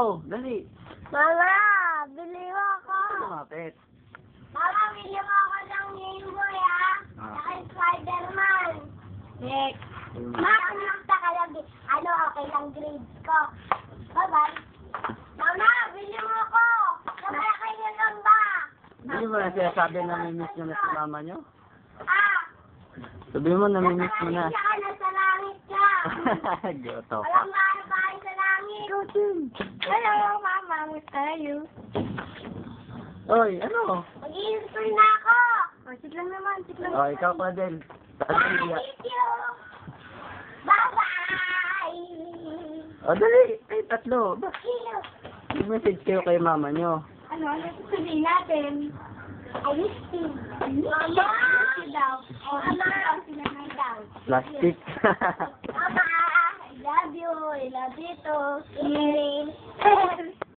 tatlo. Dali. Mama, bili mo ako. Lumapit. Mama, bili mo ako ng Game Boy, ha? Saka Spider-Man. Next. Ma, kumasta ka lang. Ano, okay lang grades ko. Bye-bye. Mama, bili mo ako. Namalaki niyo lang ba? Hindi mo na sinasabi na namimiss nyo na si mama nyo? Ah. Sabi mo namimiss mo na. Nasa langit ka, nasa langit ka. Goto ka. Walang bahay sa langit. Hello, Mama. Musta tayo? Oy, ano? Mag-i-install na ako. Sit lang naman, sit lang. Oh, ikaw pa din. Bye, thank you. Bye-bye. Oh, dali. Ay, tatlo. Ba? See you. Message kayo kay mama nyo. Ano sasabihin natin? I miss you. Mama! I miss you daw. Mama! Sinanay daw. Plastic. Mama! I love you. I love you too. Hearing.